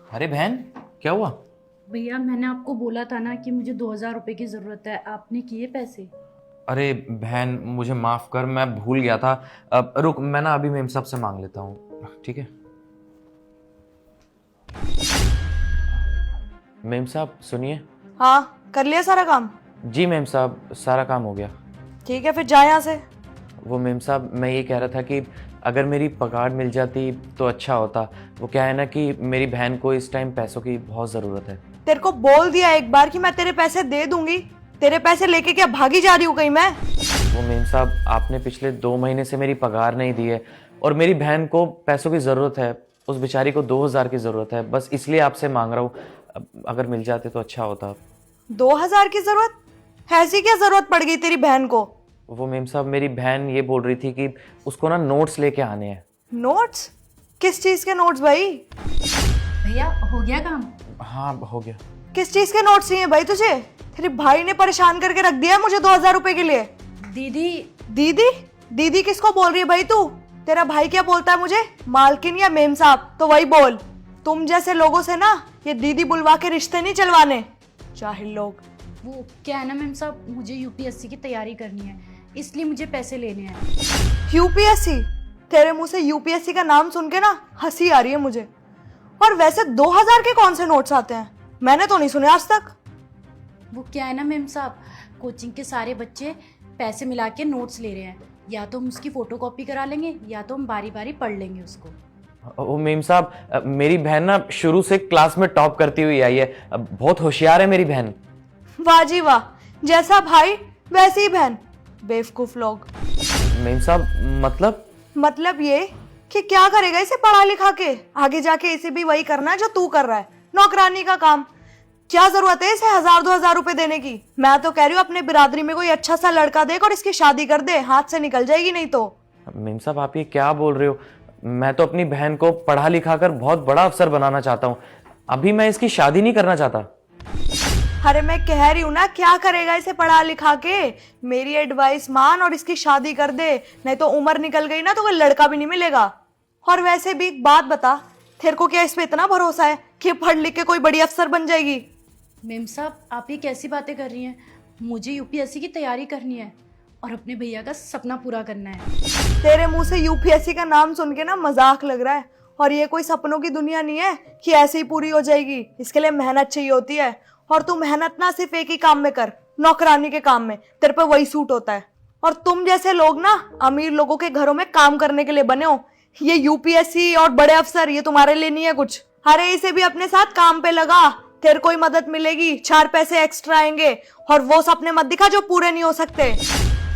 अरे बहन, क्या हुआ? भैया मैंने आपको बोला था ना कि मुझे 2,000 रुपये की ज़रूरत है, आपने किए पैसे? अरे बहन, मुझे माफ कर, मैं भूल गया था। अब रुक, मैं ना अभी मेम साहब से मांग लेता हूँ, ठीक है? मेम साहब सुनिए। हाँ, कर लिया सारा काम। जी मेम साहब, सारा काम हो गया। ठीक है, फिर जा यहाँ से। वो मेम साहब, मैं ये कह रहा था कि अगर मेरी पगार मिल जाती तो अच्छा होता। वो क्या है ना कि मेरी बहन को इस टाइम पैसों की बहुत ज़रूरत है। तेरे को बोल दिया एक बार कि मैं तेरे पैसे दे दूंगी। तेरे पैसे लेके क्या भागी जा रही हूँ कहीं मैं? वो मेम साहब, आपने पिछले 2 महीने से मेरी पगार नहीं दी है और मेरी बहन को पैसों की ज़रूरत है। उस बेचारी को 2,000 की ज़रूरत है, बस इसलिए आपसे मांग रहा हूँ। अगर मिल जाते तो अच्छा होता। 2,000 की जरूरत? ऐसी क्या जरूरत पड़ गई तेरी बहन को? वो मेम साहब, मेरी बहन ये बोल रही थी कि उसको ना नोट्स लेके आने हैं। नोट्स? किस चीज के नोट्स भाई? भैया हो गया काम? हाँ हो गया। किस चीज के नोट्स चाहिए भाई तुझे? तेरे भाई ने परेशान करके रख दिया है मुझे 2,000 रुपए के लिए। दीदी। दीदी? दीदी किसको बोल रही है भाई तू? तेरा भाई क्या बोलता है मुझे, मालकिन या मेम साहब? तो वही बोल। तुम जैसे लोगों से ना ये दीदी बुलवा के रिश्ते नहीं चलवाने, जाहिल लोग। वो क्या है ना मैम साहब, मुझे यूपीएससी की तैयारी करनी है, इसलिए मुझे पैसे लेने हैं। यूपीएससी? तेरे मुंह से यूपीएससी का नाम सुन के ना हंसी आ रही है मुझे। और वैसे 2,000 के कौन से नोट्स आते हैं? मैंने तो नहीं सुने आज तक। वो क्या है ना मैम साहब, कोचिंग के सारे बच्चे पैसे मिला के नोट्स ले रहे हैं। या तो हम उसकी फ़ोटोकॉपी करा लेंगे या तो हम बारी बारी पढ़ लेंगे उसको। वो मेम साहब, मेरी बहन ना शुरू से क्लास में टॉप करती हुई आई है। बहुत होशियार है मेरी बहन। वाह जी वाह, जैसा भाई वैसी ही बहन। बेवकूफ लोग। मेम साहब मतलब ये कि क्या करेगा इसे पढ़ा लिखा के? आगे जाके इसे भी वही करना है जो तू कर रहा है, नौकरानी का काम। क्या जरूरत है इसे 1,000-2,000 रुपए देने की? मैं तो कह रही हूँ अपने बिरादरी में कोई अच्छा सा लड़का देख और इसकी शादी कर दे, हाथ से निकल जाएगी नहीं तो। मेम साहब, आप ये क्या बोल रहे हो? मैं तो अपनी बहन को पढ़ा लिखा कर बहुत बड़ा अफसर बनाना चाहता हूँ। अभी मैं इसकी शादी नहीं करना चाहता। अरे मैं कह रही हूँ ना, क्या करेगा इसे पढ़ा लिखा के? मेरी एडवाइस मान और इसकी शादी कर दे, नहीं तो उम्र निकल गई ना तो कोई लड़का भी नहीं मिलेगा। और वैसे भी एक बात बता, तेरे को क्या इस पे इतना भरोसा है कि पढ़ लिख के कोई बड़ी अफसर बन जाएगी? मैम साहब आप ये कैसी बातें कर रही हैं? मुझे यूपीएससी की तैयारी करनी है और अपने भैया का सपना पूरा करना है। तेरे मुंह से यूपीएससी का नाम सुन के ना मजाक लग रहा है। और ये कोई सपनों की दुनिया नहीं है कि ऐसे ही पूरी हो जाएगी। इसके लिए मेहनत चाहिए होती है। और तू मेहनत ना सिर्फ एक ही काम में कर, नौकरानी के काम में। तेरे पे वही सूट होता है। और तुम जैसे लोग ना अमीर लोगों के घरों में काम करने के लिए बने हो। ये यूपीएससी और बड़े अफसर ये तुम्हारे लिए नहीं है कुछ। अरे इसे भी अपने साथ काम पे लगा, तेरे को ही मदद मिलेगी, 4 पैसे एक्स्ट्रा आएंगे। और वो सपने मत दिखा जो पूरे नहीं हो सकते।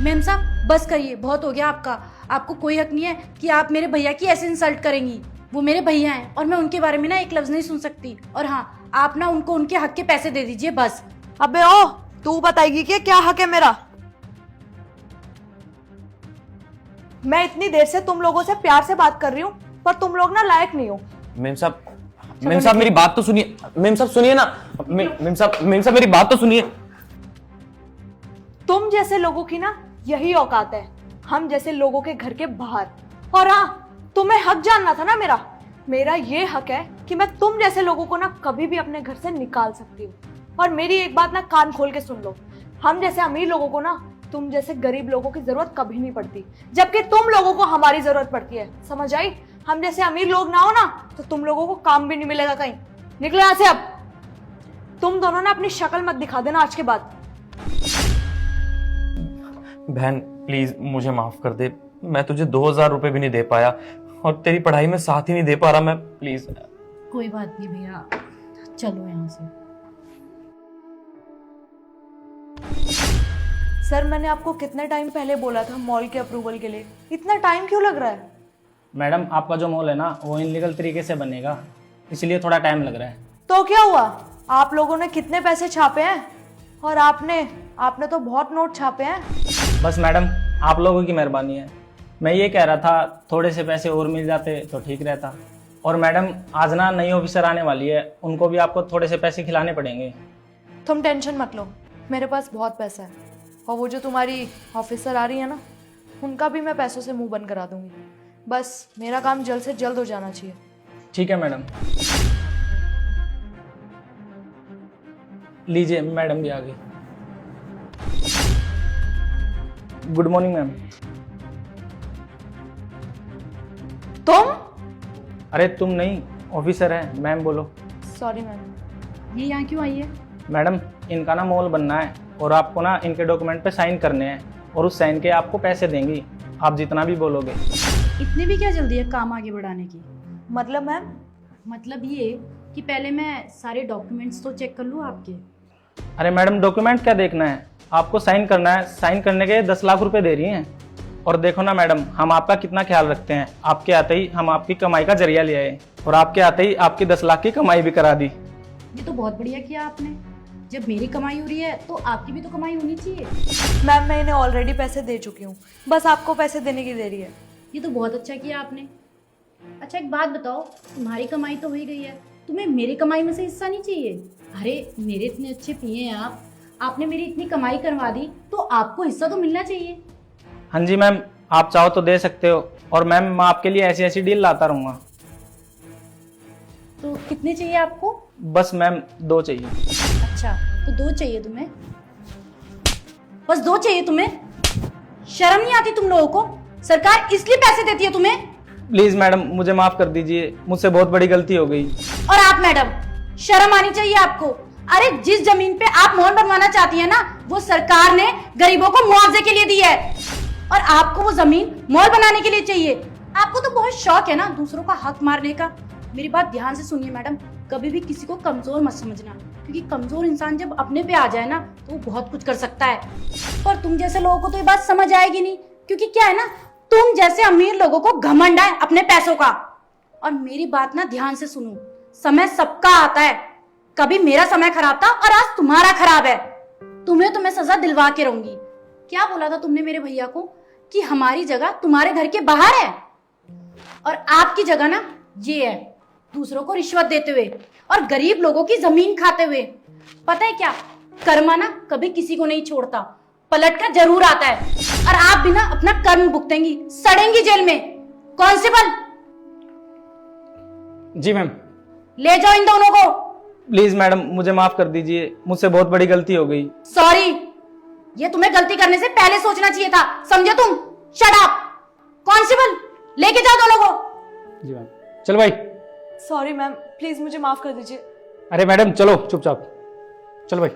मैम साहब बस करिए, बहुत हो गया आपका। आपको कोई हक नहीं है कि आप मेरे भैया की ऐसे इंसल्ट करेंगी। वो मेरे भैया हैं और मैं उनके बारे में ना एक लफ्ज नहीं सुन सकती। और हाँ, आप ना उनको उनके हक के पैसे दे दीजिए बस। अबे ओ, तू बताएगी कि क्या हक है मेरा? मैं इतनी देर से तुम लोगों से प्यार से बात कर रही हूँ, पर तुम लोग ना लायक नहीं हो। मेम साहब मेरी बात तो सुनिए। मेम साहब सुनिए ना। मेम साहब मेरी बात तो सुनिए। तुम जैसे लोगों की ना यही औकात है, हम जैसे लोगों के घर के बाहर। और हाँ, तुम्हें हक जानना था ना मेरा। मेरा ये हक है कि मैं तुम जैसे लोगों को ना कभी भी अपने घर से निकाल सकती हूँ। और मेरी एक बात ना कान खोल के सुन लो, हम जैसे अमीर लोगों को ना तुम जैसे गरीब लोगों की जरूरत कभी नहीं पड़ती, जबकि तुम लोगों को हमारी जरूरत पड़ती है। समझ आई? हम जैसे अमीर लोग ना हो ना तो तुम लोगों को काम भी नहीं मिलेगा कहीं। निकलो यहाँ से अब। तुम दोनों ना अपनी शक्ल मत दिखा देना आज के बाद। बहन प्लीज मुझे माफ कर दे। मैं तुझे 2,000 रुपए भी नहीं दे पाया और तेरी पढ़ाई में साथ ही नहीं दे पा रहा मैं। प्लीज। कोई बात नहीं भैया, चलो यहाँ से। सर मैंने आपको कितने टाइम पहले बोला था मॉल के अप्रूवल के लिए? इतना टाइम क्यों लग रहा है? मैडम आपका जो मॉल है ना वो इनलीगल तरीके से बनेगा, इसलिए थोड़ा टाइम लग रहा है। तो क्या हुआ? आप लोगों ने कितने पैसे छापे हैं? और आपने तो बहुत नोट छापे हैं। बस मैडम आप लोगों की मेहरबानी है। मैं ये कह रहा था थोड़े से पैसे और मिल जाते तो ठीक रहता। और मैडम आज ना नई ऑफिसर आने वाली है, उनको भी आपको थोड़े से पैसे खिलाने पड़ेंगे। तुम टेंशन मत लो, मेरे पास बहुत पैसा है। और वो जो तुम्हारी ऑफिसर आ रही है ना, उनका भी मैं पैसों से मुंह बंद करा दूंगी। बस मेरा काम जल्द से जल्द हो जाना चाहिए। ठीक है मैडम। लीजिए, मैडम भी आ गई। Good morning ma'am. तुम? अरे तुम नहीं, ऑफिसर है, मैम बोलो। Sorry ma'am. ये यहाँ क्यों आई है? मैडम इनका ना मॉल बनना है और आपको ना इनके डॉक्यूमेंट पे साइन करने हैं और उस साइन के आपको पैसे देंगी, आप जितना भी बोलोगे। इतनी भी क्या जल्दी है काम आगे बढ़ाने की? मतलब मैम? मतलब ये कि पहले मैं सारे डॉक्यूमेंट्स तो चेक कर लूँ आपके। अरे मैडम डॉक्यूमेंट क्या देखना है, आपको साइन करना है, साइन करने के 10 लाख रुपए दे रही हैं। और देखो ना मैडम, हम आपका कितना ख्याल रखते हैं, आपके आते ही हम आपकी कमाई का जरिया ले आए और आपके आते ही आपकी 10 लाख की कमाई भी करा दी। ये तो बहुत बढ़िया किया आपने। जब मेरी कमाई हो रही है तो आपकी भी तो कमाई होनी चाहिए। मैम मैं इन्हें ऑलरेडी पैसे दे चुकी हूँ, बस आपको पैसे देने की देरी है। ये तो बहुत अच्छा किया आपने। अच्छा एक बात बताओ, तुम्हारी कमाई तो हो ही गई है, तुम्हें मेरी कमाई में से हिस्सा नहीं चाहिए? अरे मेरे इतने अच्छे पिए हैं आप, आपने मेरी इतनी कमाई करवा दी तो आपको हिस्सा तो मिलना चाहिए। हाँ जी मैम, आप चाहो तो दे सकते हो और मैम मैं आपके लिए ऐसी ऐसी डील लाता रहूँगा। तो कितने चाहिए आपको? बस मैम 2 चाहिए। अच्छा तो 2 चाहिए तुम्हें? बस 2 चाहिए तुम्हें? शर्म नहीं आती तुम लोगों को? सरकार इसलिए पैसे देती है तुम्हें। प्लीज मैडम मुझे माफ कर दीजिए, मुझसे बहुत बड़ी गलती हो गई। और आप मैडम, शर्म आनी चाहिए आपको। अरे जिस जमीन पे आप मॉल बनवाना चाहती है ना, वो सरकार ने गरीबों को मुआवजे के लिए दी है और आपको वो जमीन मॉल बनाने के लिए चाहिए। आपको तो बहुत शौक है ना दूसरों का हक मारने का। मेरी बात ध्यान से सुनिए मैडम, कभी भी किसी को कमजोर मत समझना, क्योंकि कमजोर इंसान जब अपने पे आ जाए ना तो वो बहुत कुछ कर सकता है। पर तुम जैसे लोगों को तो ये बात समझ आएगी नहीं, क्योंकि क्या है ना, तुम जैसे अमीर लोगों को घमंड है अपने पैसों का। और मेरी बात ना ध्यान से सुनो, समय सबका आता है। कभी मेरा समय खराब था और आज तुम्हारा खराब है। तुम्हें तो मैं सजा दिलवा के रहूंगी। क्या बोला था तुमने मेरे भैया को कि हमारी जगह तुम्हारे घर के बाहर है और आपकी जगह ना ये है, दूसरों को रिश्वत देते हुए और गरीब लोगों की जमीन खाते हुए। पता है क्या, कर्मा ना कभी किसी को नहीं छोड़ता, पलट कर जरूर आता है। और आप भी ना अपना कर्म भुगतेंगी, सड़ेंगी जेल में। कांस्टेबल जी मैम। ले जाओ इन दोनों को। प्लीज मैडम मुझे माफ कर दीजिए, मुझसे बहुत बड़ी गलती हो गई। सॉरी, ये तुम्हें गलती करने से पहले सोचना चाहिए था, समझे तुम? Shut up. कांस्टेबल लेके जाओ दोनों को। जी मैम। चलो भाई। सॉरी मैम, प्लीज मुझे माफ कर दीजिए। अरे मैडम चलो चुपचाप, चलो भाई।